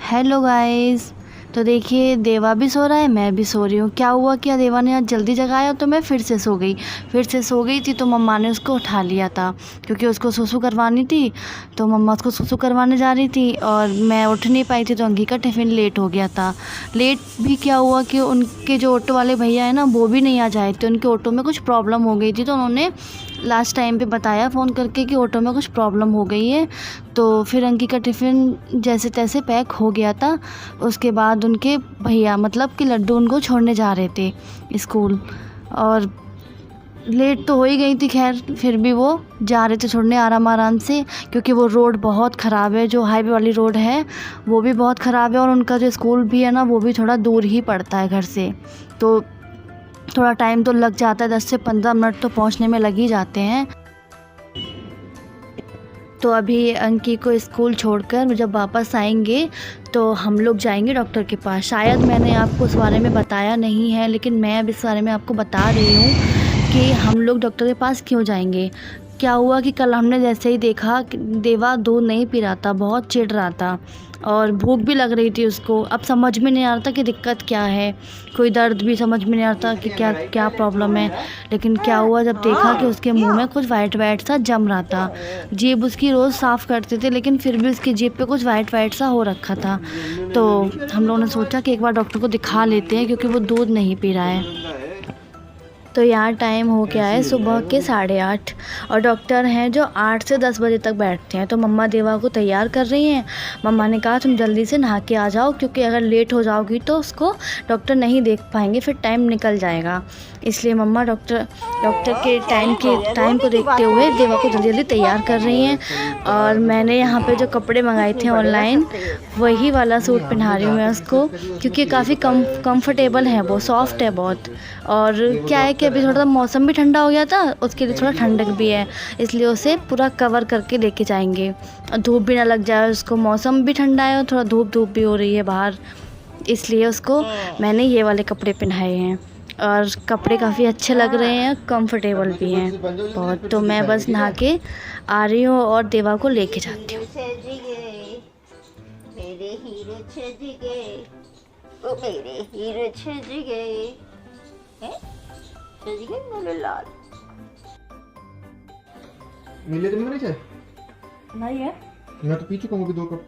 Hello guys. तो देखिए देवा भी सो रहा है, मैं भी सो रही हूँ। क्या हुआ, क्या देवा ने आज जल्दी जगाया तो मैं फिर से सो गई थी। तो मम्मा ने उसको उठा लिया था क्योंकि उसको सुसु करवानी थी। तो मम्मा उसको सुसु करवाने जा रही थी और मैं उठ नहीं पाई थी, तो अंकी का टिफ़िन लेट हो गया था। लेट भी क्या हुआ कि उनके जो ऑटो वाले भैया है ना, वो भी नहीं आ जाए थे। उनके ऑटो में कुछ प्रॉब्लम हो गई थी, तो उन्होंने लास्ट टाइम पे बताया फ़ोन करके कि ऑटो में कुछ प्रॉब्लम हो गई है। तो फिर अंकी का टिफ़िन जैसे तैसे पैक हो गया था। उसके बाद उनके भैया मतलब कि लड्डू उनको छोड़ने जा रहे थे स्कूल, और लेट तो हो ही गई थी। खैर फिर भी वो जा रहे थे छोड़ने आराम से, क्योंकि वो रोड बहुत ख़राब है, जो हाईवे वाली रोड है वो भी बहुत ख़राब है, और उनका जो स्कूल भी है ना वो भी थोड़ा दूर ही पड़ता है घर से। तो थोड़ा टाइम तो लग जाता है, 10 से 15 मिनट तो पहुंचने में लग ही जाते हैं। तो अभी अंकी को स्कूल छोड़कर जब वापस आएंगे तो हम लोग जाएंगे डॉक्टर के पास। शायद मैंने आपको इस बारे में बताया नहीं है, लेकिन मैं अब इस बारे में आपको बता रही हूँ कि हम लोग डॉक्टर के पास क्यों जाएंगे। क्या हुआ कि कल हमने जैसे ही देखा कि देवा दूध नहीं पी रहा था, बहुत चिढ़ रहा था और भूख भी लग रही थी उसको। अब समझ में नहीं आ रहा था कि दिक्कत क्या है, कोई दर्द भी समझ में नहीं आ रहा था कि क्या क्या प्रॉब्लम है। लेकिन क्या हुआ, जब देखा कि उसके मुंह में कुछ वाइट वाइट सा जम रहा था। जीभ उसकी रोज़ साफ़ करते थे, लेकिन फिर भी उसकी जीभ पे कुछ वाइट वाइट सा हो रखा था। तो हम लोगों ने सोचा कि एक बार डॉक्टर को दिखा लेते हैं, क्योंकि वो दूध नहीं पी रहा है। तो यहाँ टाइम हो गया है सुबह के 8:30, और डॉक्टर हैं जो 8 से 10 बजे तक बैठते हैं। तो मम्मा देवा को तैयार कर रही हैं। मम्मा ने कहा तुम जल्दी से नहा के आ जाओ, क्योंकि अगर लेट हो जाओगी तो उसको डॉक्टर नहीं देख पाएंगे, फिर टाइम निकल जाएगा। इसलिए मम्मा डॉक्टर के टाइम को देखते हुए देवा को जल्दी जल्दी तैयार कर रही हैं। और मैंने यहाँ पे जो कपड़े मंगाए थे ऑनलाइन, वही वाला सूट पहना रही हूँ मैं उसको, क्योंकि काफ़ी कंफर्टेबल है, वो सॉफ्ट है बहुत। और क्या है कि अभी थोड़ा सा मौसम भी ठंडा हो गया था, उसके लिए थोड़ा ठंडक भी है, इसलिए उसे पूरा कवर करके लेके जाएंगे और धूप भी ना लग जाए उसको। मौसम भी ठंडा है और थोड़ा धूप भी हो रही है बाहर, इसलिए उसको मैंने ये वाले कपड़े पहनाए हैं। और कपड़े काफ़ी अच्छे लग रहे हैं, कंफर्टेबल भी हैं बहुत। तो मैं बस नहा के आ रही हूँ और देवा को लेके जाती हूँ। मेरे हीरे छज गए, ओ मेरे हीरे छज गए, हैं छज गए मेरे लाल। मिले तुम्हें नहीं चाहे? नहीं है, मैं तो पी चुका हूँ 2 कप,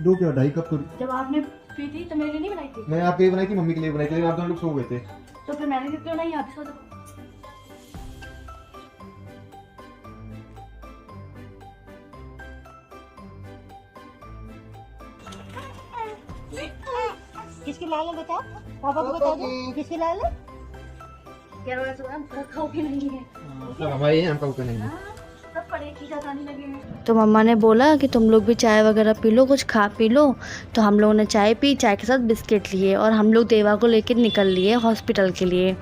2 क्या 2.5 कप। जब आपने पी थी तो मेरे लिए नहीं बनाई थी। मैं आपके लिए बनाई थी, मम्मी के लिए बनाई थी, लेकिन आप दोनों लोग सो गए थे। तो फिर मैंने क्यों नहीं, आप सो जाओ। किसकी लाल है बता, पापा को बता दो किसकी लाल है। क्या रखा भी नहीं है, सब हमारे हैं, हमका नहीं है। सब पड़े की जाने लगे हैं। तो मम्मा ने बोला कि तुम लोग भी चाय वगैरह पी लो, कुछ खा पी लो। तो हम लोगों ने चाय पी, चाय के साथ बिस्किट लिए, और हम लोग देवा को लेकर निकल लिए हॉस्पिटल के लिए।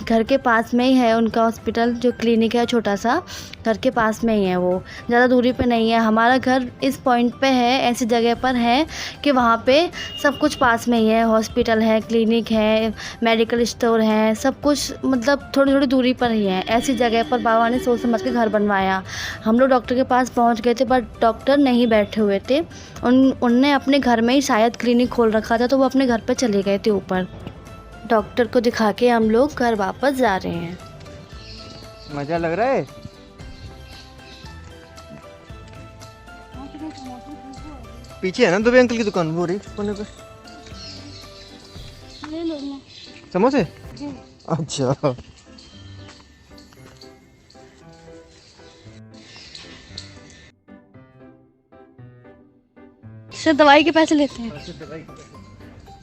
घर के पास में ही है उनका हॉस्पिटल, जो क्लिनिक है छोटा सा, घर के पास में ही है वो, ज़्यादा दूरी पे नहीं है। हमारा घर इस पॉइंट पे है, ऐसी जगह पर है कि वहाँ पे सब कुछ पास में ही है। हॉस्पिटल है, क्लिनिक है, मेडिकल स्टोर है, सब कुछ मतलब थोड़ी थोड़ी दूरी पर ही है। ऐसी जगह पर बाबा ने सोच समझ के घर बनवाया। हम लोग डॉक्टर के पास पहुँच गए थे, बट डॉक्टर नहीं बैठे हुए थे। उनने अपने घर में ही शायद क्लिनिक खोल रखा था, तो वो अपने घर पर चले गए थे ऊपर। डॉक्टर को दिखा के हम लोग घर वापस जा रहे हैं। मजा लग रहा है। पीछे है ना दुबे अंकल की दुकान, वो रही कोने पे। ले लो ना समोसे। अच्छा से दवाई के पैसे लेते हैं,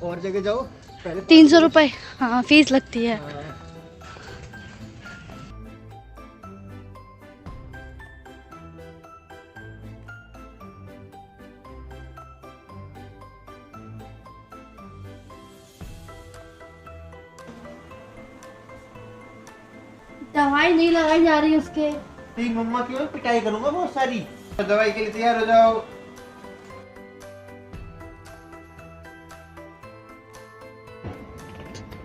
और जगह जाओ पहले 300 रुपये हाँ फीस लगती है। दवाई नहीं लगाई जा रही उसके। तेरी मम्मा क्यों पिटाई करूंगा बहुत सारी। दवाई के लिए तैयार हो जाओ।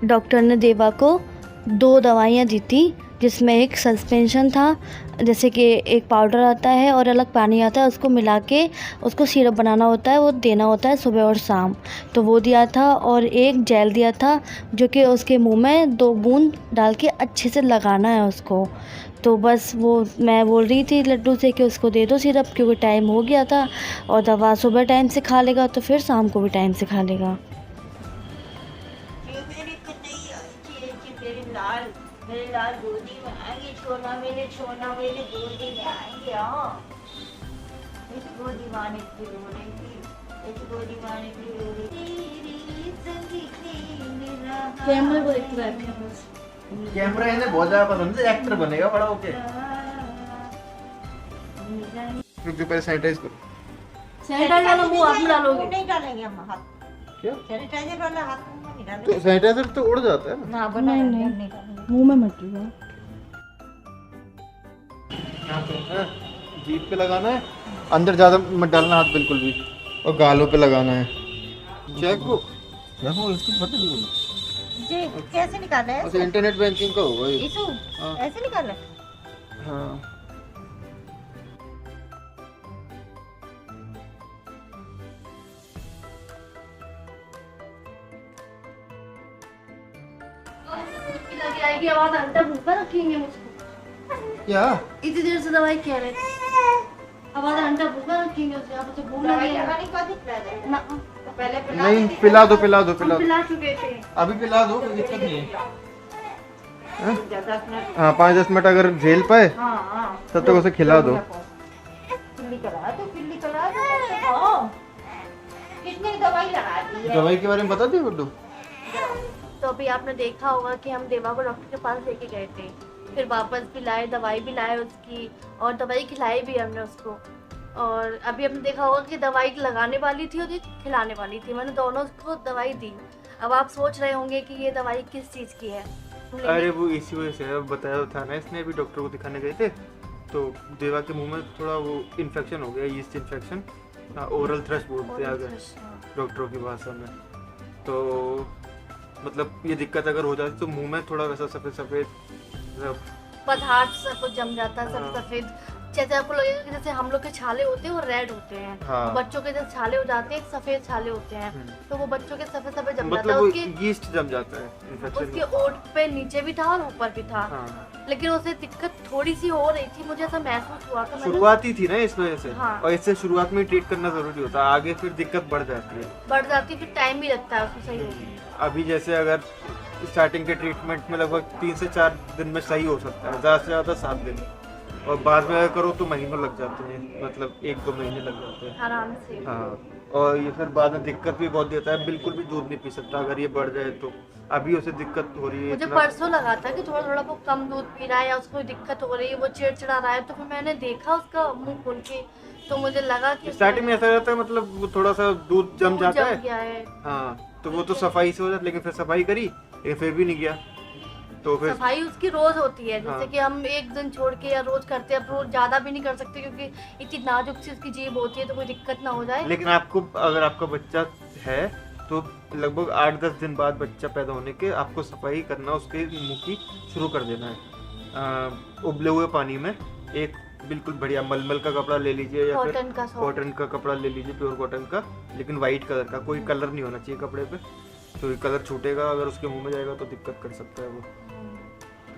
डॉक्टर ने देवा को 2 दवाइयाँ दी थी, जिसमें एक सस्पेंशन था, जैसे कि एक पाउडर आता है और अलग पानी आता है, उसको मिला के उसको सिरप बनाना होता है, वो देना होता है सुबह और शाम। तो वो दिया था और एक जेल दिया था जो कि उसके मुंह में 2 बूंद डाल के अच्छे से लगाना है उसको। तो बस वो मैं बोल रही थी लड्डू से कि उसको दे दो सिरप, क्योंकि टाइम हो गया था और दवा सुबह टाइम से खा लेगा तो फिर शाम को भी टाइम से खा लेगा। मेरे लाल गोदी में आएंगे, छोना मेरे गोदी में आएंगे। हाँ, इस गोदी माने की रोनेगी, इस गोदी माने की रोनेगी। तेरी जिंदगी मेरा कैमरे को देखते रहते हैं बस। कैमरा इन्हें बहुत ज्यादा पसंद है, एक्टर बनेगा बड़ा होके। रुक जो पहले सैनिटाइज करो। सैनिटाइजर वाला मुंह हाथ में डालोगे? नहीं डालेंगे हम हाथ। क्या? सैनिटाइजर वाला हाथ में नहीं डालेंगे। तो सैनिटाइजर तो उड़ जाता है ना। ना बना नहीं, नहीं नहीं। डालेंगे। मुंह में मत डालो। यहाँ पे है, जीभ पे लगाना है, अंदर ज्यादा मत डालना हाथ बिल्कुल भी, और गालों पे लगाना है। चेकबुक देखो, इसको पता नहीं जी कैसे निकाला है? अच्छा, इंटरनेट बैंकिंग का होगा ये। इसू हाँ। ऐसे निकाला? हाँ। लगी आएगी आवाज, घंटा भूखा रखेंगे मुझको। क्या? इतनी देर से दवाई खा रहे थे, आवाज घंटा भूखा रखेंगे उसे। आप उसे भूख लगी है ना? तो पहले नहीं, पिला दो पिला दो पिला हम दो, पिला चुके थे। अभी पिला दो, कोई दिक्कत नहीं है। हाँ? 10 मिनट। हाँ, 5-10 मिनट अगर झेल पाए हाँ तब तक उसे खिला दो। पिल्ली करा दो, पिल्ली करा दो। हाँ। कितनी दवाई लगा दी है? दवाई के बारे में बता दिए गुड्डू? तो अभी आपने देखा होगा कि हम देवा को डॉक्टर के पास लेके गए थे, फिर वापस भी लाए, दवाई भी लाए उसकी, और दवाई खिलाई भी हमने उसको। और अभी हमने देखा होगा कि दवाई लगाने वाली थी और ये खिलाने वाली थी, मैंने दोनों को दवाई दी। अब आप सोच रहे होंगे कि ये दवाई किस चीज़ की है। अरे वो इसी वजह से बताया था ना, इसने अभी डॉक्टर को दिखाने गए थे, तो देवा के मुंह में थोड़ा वो इन्फेक्शन हो गया, यीस्ट इन्फेक्शन, ओरल थ्रश बोलते हैं अगर डॉक्टरों की भाषा में। तो मतलब ये दिक्कत अगर हो जाती तो मुंह में थोड़ा वैसा सफेद सफेद पदार्थ सब कुछ जम जाता है, सब हाँ। सफेद, जैसे आपको लगेगा कि जैसे हम लोग के छाले होते हैं वो रेड होते हैं, हाँ। बच्चों के जैसे छाले हो जाते हैं सफेद छाले होते हैं, तो वो बच्चों के सफेद सफेद जम जाता मतलब है। वो उसके यीस्ट जम जाता है उसके इन्फेक्शन। ओठ पे नीचे भी था और ऊपर भी था। हाँ। लेकिन उसे दिक्कत थोड़ी सी हो रही थी, मुझे ऐसा महसूस हुआ था। मैंने शुरुआती थी ना इस वजह से, हाँ। और इससे शुरुआत में ट्रीट करना जरूरी होता है, आगे फिर दिक्कत बढ़ जाती है। बढ़ जाती, फिर टाइम भी लगता है उसको सही होने में। अभी जैसे अगर स्टार्टिंग के ट्रीटमेंट में लगभग 3 से 4 दिन में सही हो सकता है, ज़्यादा से ज़्यादा 7 दिन, और बाद में अगर करो तो महीनों लग जाते हैं, मतलब 1-2 महीने लग जाते हैं। आराम से। हाँ, और ये फिर बाद में दिक्कत भी बहुत देता है, बिल्कुल भी दूध नहीं पी सकता अगर ये बढ़ जाए तो। अभी उसे दिक्कत हो रही है मुझे इतना। परसों लगा था कि थोड़ा थोड़ा वो कम दूध पी रहा है या उसको दिक्कत हो रही है, वो चिड़चिड़ा रहा है, तो फिर मैंने देखा उसका मुंह खोल के, तो मुझे लगा कि स्टार्टिंग में ऐसा रहता है, मतलब वो थोड़ा सा दूध जम जाता है। गया है। हाँ, तो वो तो सफाई से हो जाता, लेकिन फिर सफाई करी लेकिन फिर भी नहीं गया, तो फिर सफाई उसकी रोज होती है, जैसे हाँ। कि हम एक दिन छोड़ के या रोज करते हैं, अब रोज ज्यादा भी नहीं कर सकते क्योंकि इतनी नाजुक सी उसकी जीभ होती है, तो कोई दिक्कत ना हो जाए। लेकिन आपको अगर आपका बच्चा है तो लगभग 8-10 दिन बाद बच्चा पैदा होने के आपको सफाई करना उसके मुंह की शुरू कर देना है। उबले हुए पानी में एक बिल्कुल बढ़िया मलमल का कपड़ा ले लीजिए या फिर कॉटन का soft। कॉटन का कपड़ा ले लीजिए, प्योर कॉटन का, लेकिन वाइट कलर का, कोई कलर नहीं होना चाहिए कपड़े पे, तो ये कलर छूटेगा अगर उसके मुंह में जाएगा तो दिक्कत कर सकता है वो।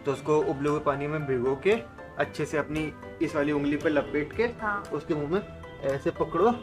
तो उसको उबले हुए पानी में भिगो के अच्छे से अपनी इस वाली उंगली पे लपेट के हाँ। उसके मुंह में ऐसे पकड़ो,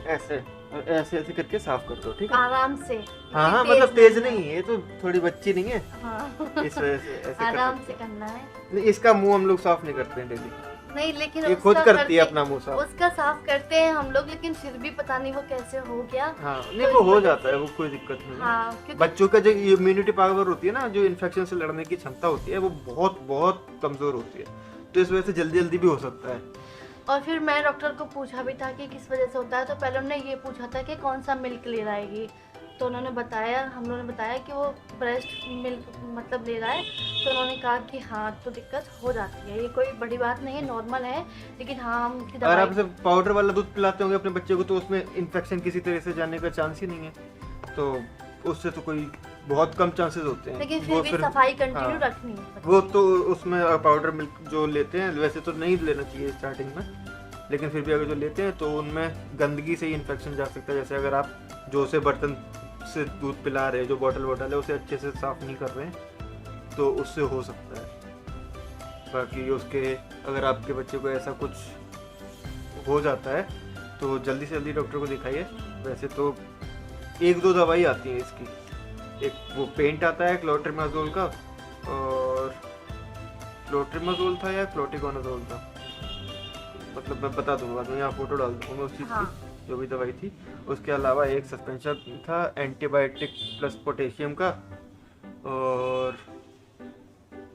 ऐसे और ऐसे ऐसे करके साफ कर दो, ठीक है? आराम से। हाँ हाँ, तेज मतलब तेज नहीं है, ये तो थोड़ी बच्ची नहीं है, हाँ। इस वजह से ऐसे कर आराम सकते से करना है। हैं। नहीं, इसका मुंह हम लोग साफ नहीं करते हैं डेली, नहीं, लेकिन ये खुद उसका करती है करते- अपना मुंह साफ। उसका साफ करते हैं हम लोग, लेकिन फिर भी पता नहीं वो कैसे हो गया। हाँ, नहीं वो हो जाता है, वो कोई दिक्कत नहीं है। हाँ, क्योंकि बच्चों का जो इम्यूनिटी पावर होती है ना, जो इन्फेक्शन से लड़ने की क्षमता होती है, वो बहुत बहुत कमजोर होती है, तो इस वजह से जल्दी जल्दी भी हो सकता है। और फिर मैं डॉक्टर को पूछा भी था कि किस वजह से होता है, तो पहले उन्होंने ये पूछा था कि कौन सा मिल्क ले आएगी, तो उन्होंने बताया, हम लोगों ने बताया कि वो ब्रेस्ट मिल्क मतलब ले रहा है, तो उन्होंने कहा कि हाँ तो दिक्कत हो जाती है, ये कोई बड़ी बात नहीं है, नॉर्मल है, लेकिन हाँ हम उसकी अगर आप दवाई जब पाउडर वाला दूध पिलाते होंगे अपने बच्चे को, तो उसमें इन्फेक्शन किसी तरह से जाने का चांस ही नहीं है, तो उससे तो कोई बहुत कम चांसेस होते हैं। लेकिन वो फिर भी सफाई कंटिन्यू हाँ, रखनी है। वो तो उसमें पाउडर मिल्क जो लेते हैं वैसे तो नहीं लेना चाहिए स्टार्टिंग में, लेकिन फिर भी अगर जो लेते हैं तो उनमें गंदगी से ही इन्फेक्शन जा सकता है। जैसे अगर आप जो से बर्तन से दूध पिला रहे हैं, जो बॉटल है उसे अच्छे से साफ़ नहीं कर रहे हैं तो उससे हो सकता है। बाकी उसके अगर आपके बच्चे को ऐसा कुछ हो जाता है तो जल्दी से जल्दी डॉक्टर को दिखाइए। वैसे तो 1-2 दवाई आती है इसकी, एक वो पेंट आता है क्लोट्रिमाजोल का, और क्लोट्रिमाजोल था या क्लोटिकोनाजोल था, मतलब मैं बता दूंगा बाद में, यहाँ फोटो डाल दूंगा उस चीज़ की जो भी दवाई थी। उसके अलावा एक सस्पेंशन था एंटीबायोटिक प्लस पोटेशियम का, और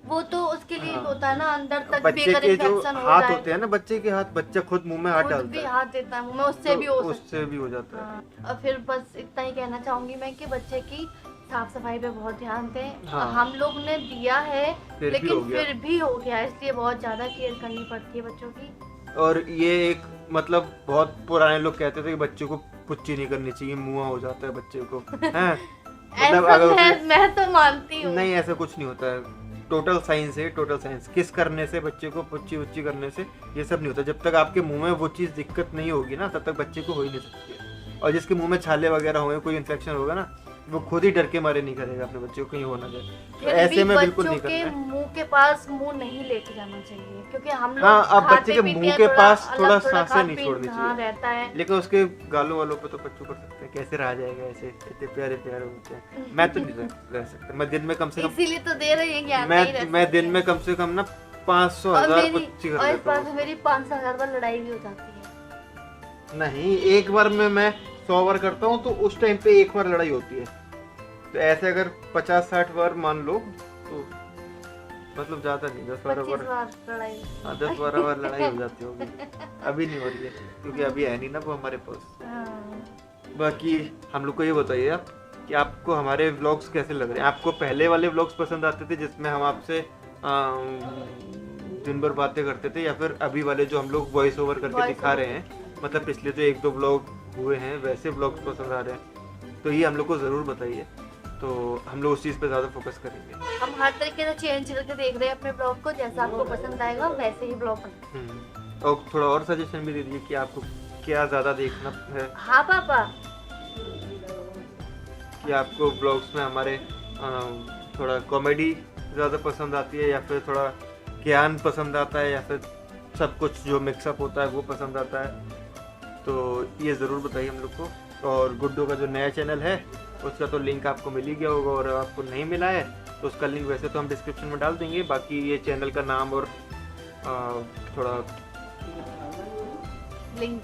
वो तो उसके लिए हाँ, होता है ना, अंदर तक भी बच्चे अगर के जो इन्फेक्शन हो हाथ जाए, होते हैं ना, बच्चे के हाथ, बच्चा खुद मुंह में हाथ खुद डालता भी है हाथ देता है मुंह में, उससे तो भी हो सकता उससे भी हो जाता है। है। और फिर बस इतना ही कहना चाहूंगी मैं कि बच्चे की साफ सफाई पे बहुत ध्यान दें। हाँ। हम लोग ने दिया है फिर भी लेकिन हो गया। फिर भी हो गया, इसलिए बहुत ज्यादा केयर करनी पड़ती है बच्चों की। और ये एक मतलब बहुत पुराने लोग कहते थे कि बच्चे को पुच्ची नहीं करनी चाहिए, मुंह हो जाता है बच्चे को हैं? मतलब ऐसा अगर मैं तो मानती हूँ। नहीं, ऐसा कुछ नहीं होता है। टोटल साइंस है, टोटल साइंस। किस करने से, बच्चे को पुच्ची उच्ची करने से ये सब नहीं होता। जब तक आपके मुंह में वो चीज़ दिक्कत नहीं होगी ना, तब तक बच्चे को हो ही नहीं सकती है। और जिसके मुंह में छाले वगैरह होंगे, कोई इन्फेक्शन होगा ना, वो खुद ही डर के मारे नहीं करेगा अपने बच्चे को कहीं हो ना जाए। तो ऐसे में बिल्कुल नहीं करना है। मुंह के पास मुंह नहीं लेके जाना चाहिए, क्योंकि हम लोग हाँ, अब बच्चे के खाते-पीते मुंह हैं, के पास अलग थोड़ा थोड़ा सांसें नहीं खाते-पीते, छोड़नी हाँ, चाहिए। रहता है। लेकिन उसके गालों वालों पे तो बच्चों कर सकते हैं, कैसे रहा जाएगा ऐसे, इतने प्यारे प्यारे होते हैं। मैं तो नहीं रह सकता। मैं दिन में कम से कम, इसीलिए तो दे रही है कि आप नहीं रह मैं दिन सकते। में कम से कम ना 500,000 पुच्ची कर और इस लेता बार हूँ। में मेरी 500,000 बार लड़ाई भी हो जाती है। नहीं, एक बार में मैं 100 बार करता हूँ तो उस टाइम पे एक बार लड़ाई होती है। तो ऐसे अगर 50-60 बार मान लो तो मतलब ज्यादा नहीं, 10-12 25 बार, बार लड़ाई। हाँ 10-12 बार लड़ाई हो जाती होगी। अभी नहीं हो रही है क्योंकि अभी है नहीं ना वो हमारे पास। हाँ। बाकी हम लोग को ये बताइए आप कि आपको हमारे व्लॉग्स कैसे लग रहे हैं। आपको पहले वाले व्लॉग्स पसंद आते थे जिसमें हम आपसे दिन भर बातें करते थे, या फिर अभी वाले जो हम लोग वॉइस ओवर करके दिखा रहे हैं, मतलब पिछले जो 1-2 व्लॉग हुए हैं वैसे व्लॉग्स पसंद आ रहे हैं? तो ये हम लोग को ज़रूर बताइए, तो हम लोग उस चीज़ पे ज़्यादा फोकस करेंगे। हम हर तरीके से चेंज करके देख रहे हैं अपने ब्लॉग को, जैसा आपको पसंद आएगा वैसे ही ब्लॉग बनाएंगे। और थोड़ा और सजेशन भी दे दीजिए कि आपको क्या ज़्यादा देखना है। हाँ पापा, कि आपको ब्लॉग्स में हमारे थोड़ा कॉमेडी ज़्यादा पसंद आती है, या फिर थोड़ा ज्ञान पसंद आता है, या फिर सब कुछ जो मिक्सअप होता है वो पसंद आता है, तो ये ज़रूर बताइए हम लोग को। और गुड्डू का जो नया चैनल है उसका तो लिंक आपको मिल ही गया होगा, और आपको नहीं मिला है तो उसका लिंक वैसे तो हम डिस्क्रिप्शन में डाल देंगे। बाकी ये चैनल का नाम और थोड़ा लिंक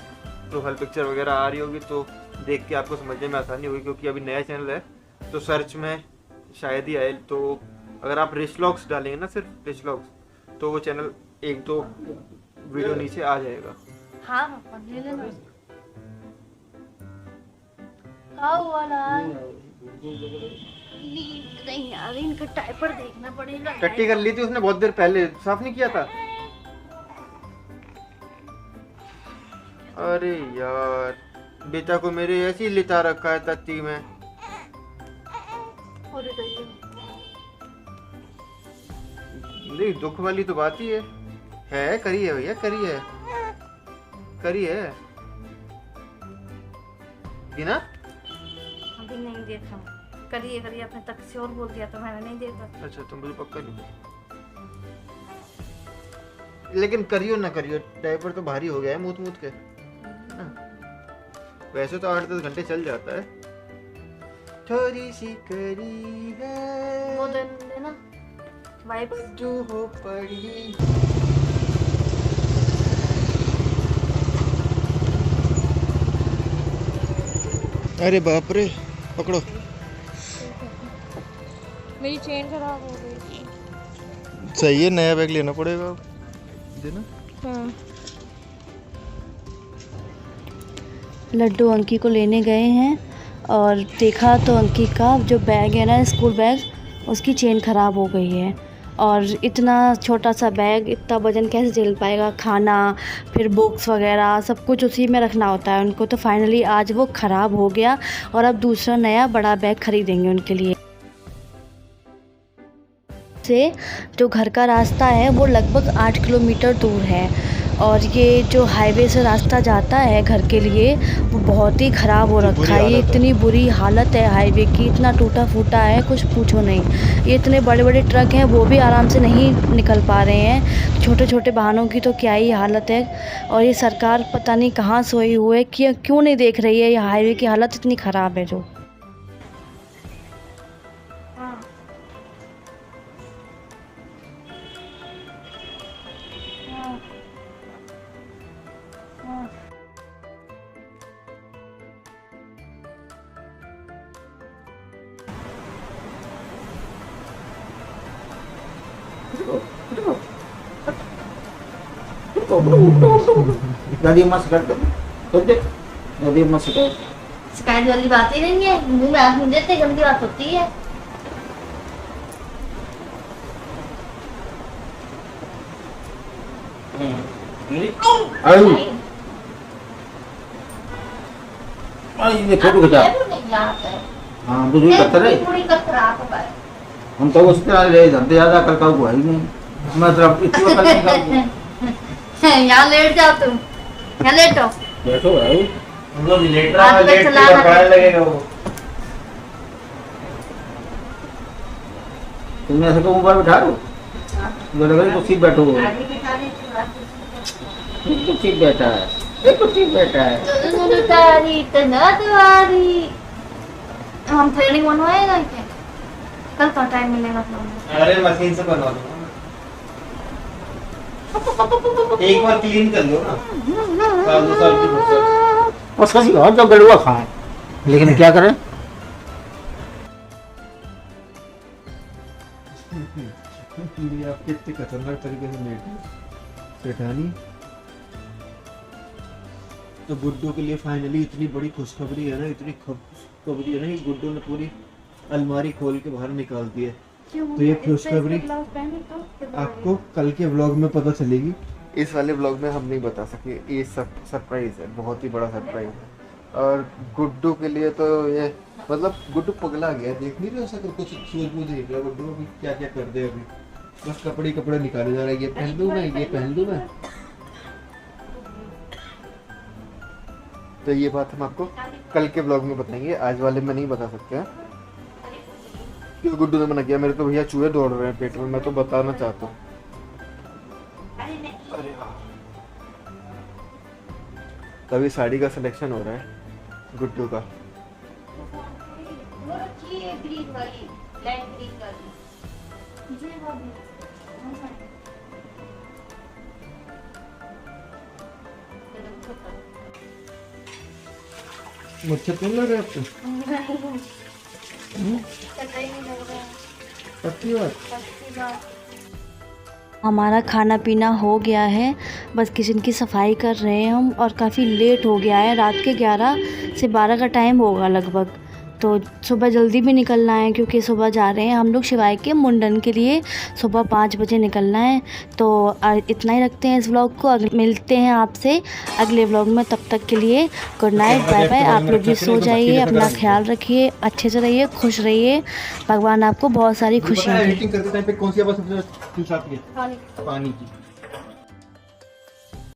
प्रोफाइल पिक्चर वगैरह आ रही होगी तो देख के आपको समझने में आसानी होगी, क्योंकि अभी नया चैनल है तो सर्च में शायद ही आए। तो अगर आप रिच व्लॉग्स डालेंगे ना, सिर्फ रिच व्लॉग्स, तो वो चैनल 1-2 वीडियो नीचे आ जाएगा। हाँ पापा ले लेना। आओ वाला नींद नहीं आ रही, इनका डायपर देखना पड़ेगा। टट्टी कर ली थी उसने बहुत देर पहले, साफ नहीं किया था। अरे यार, बेटा को मेरे ऐसे ही लिटा रखा है तत्ती में। अरे दैया। नहीं, दुख वाली तो बात ही है करिए भैया, करिए करिए बिना। अभी नहीं देखा, करिए करिए, आपने तक से और बोल दिया तो मैंने नहीं देखा। अच्छा, तुम मुझे पक्का नहीं, लेकिन करियो ना करियो, डायपर तो भारी हो गया है मूत मूत के। वैसे तो 8-10 घंटे चल जाता है, थोड़ी सी करी है वो देना वाइप्स जो हो पड़ी। अरे बाप रे, पकड़ो। मेरी चेन खराब हो गई। सही है, नया बैग लेना पड़ेगा देना। हाँ। लड्डू अंकी को लेने गए हैं और देखा तो अंकी का जो बैग है ना, स्कूल बैग, उसकी चेन ख़राब हो गई है। और इतना छोटा सा बैग, इतना वज़न कैसे झेल पाएगा, खाना फिर बुक्स वगैरह सब कुछ उसी में रखना होता है उनको। तो फाइनली आज वो ख़राब हो गया और अब दूसरा नया बड़ा बैग ख़रीदेंगे उनके लिए। से जो घर का रास्ता है वो लगभग 8 किलोमीटर दूर है और ये जो हाईवे से रास्ता जाता है घर के लिए वो बहुत ही ख़राब हो रखा है। ये इतनी बुरी हालत है हाईवे की, इतना टूटा फूटा है कुछ पूछो नहीं। ये इतने बड़े बड़े ट्रक हैं वो भी आराम से नहीं निकल पा रहे हैं, छोटे छोटे वाहनों की तो क्या ही हालत है। और ये सरकार पता नहीं कहाँ सोई हुई है कि क्यों नहीं देख रही है ये हाईवे की हालत इतनी ख़राब है जो। दादी अम्मा शिकायत कर तो दे। दादी अम्मा शिकायत शिकायत वाली बात ही नहीं है, मुंह में आंख नहीं देते, गंदी बात होती है। आई आई ये फोटो खिंचा। हाँ तो जो पत्थर है पूरी कतरात है। हम तो उस तरह ले जानते ज्यादा कल का हुआ ही नहीं। मैं तो इतनी वक्त नहीं करता। यहाँ लेट जाओ तुम, यहाँ लेटो। बैठो भाई हम लोग लेट हाथ रहा पे लेट चलाना के पढ़ाने लगेगा वो। तुमने ऐसे को ऊपर बिठा दो। जो लगे तो सीट बैठो। आगे बिठा दे तो सीट बैठा है, एक तो सीट बैठा है। तारी तना तुम्हारी। हम ट्रेनिंग बनवाएगा क्या? कल का टाइम मिलेगा तो। अरे मशीन से बनवा दो, एक बार क्लीन कर लो ना। साल दो साल की फुर्सत। उसका सी और तो गलुआ खाए, लेकिन क्या करें। ये आप कितने खतरनाक तरीके से लेट सेठानी। तो गुड्डू के लिए फाइनली इतनी बड़ी खुशखबरी है ना, इतनी खुशखबरी है ना कि गुड्डू ने पूरी अलमारी खोल के बाहर निकाल दी है। तो ये खुशखबरी आपको कल के व्लॉग में पता चलेगी। इस वाले व्लॉग में हम नहीं बता सके, ये सब सरप्राइज है, बहुत ही बड़ा सरप्राइज है। और गुड्डू के लिए तो ये मतलब गुड्डू पगला गया, देख नहीं रहे ऐसा कुछ सूझबूझ नहीं रहा गुड्डू अभी क्या क्या कर दे। अभी बस कपड़े निकाले जा रहे हैं, ये पहन लूँ मैं, ये पहन लूँ मैं। तो ये बात हम आपको कल के व्लॉग में बताएंगे, आज वाले में नहीं बता सकते हैं क्योंकि गुड्डू ने मना किया। मेरे तो भैया चूहे दौड़ रहे हैं पेट में, मैं तो बताना चाहता हूँ। अरे तभी साड़ी का सिलेक्शन हो रहा है गुड्डू का। ग्रीन वाली, लाइट ग्रीन वाली। मुझसे तो लग रहा है आपको पक्की बात। हमारा खाना पीना हो गया है, बस किचन की सफाई कर रहे हैं हम और काफ़ी लेट हो गया है, रात के 11 से 12 का टाइम होगा लगभग। तो सुबह जल्दी भी निकलना है क्योंकि सुबह जा रहे हैं हम लोग शिवाय के मुंडन के लिए, सुबह 5 बजे निकलना है। तो इतना ही रखते हैं इस व्लॉग को, मिलते हैं आपसे अगले व्लॉग में। तब तक के लिए गुड नाइट, बाय बाय। आप लोग भी सो जाइए, अपना ख्याल रखिए, अच्छे से रहिए, खुश रहिए, भगवान आपको बहुत सारी खुशियाँ दें। एडिटिंग करते टाइम पे कौन सी आवाज़ सबसे आती है? पानी की।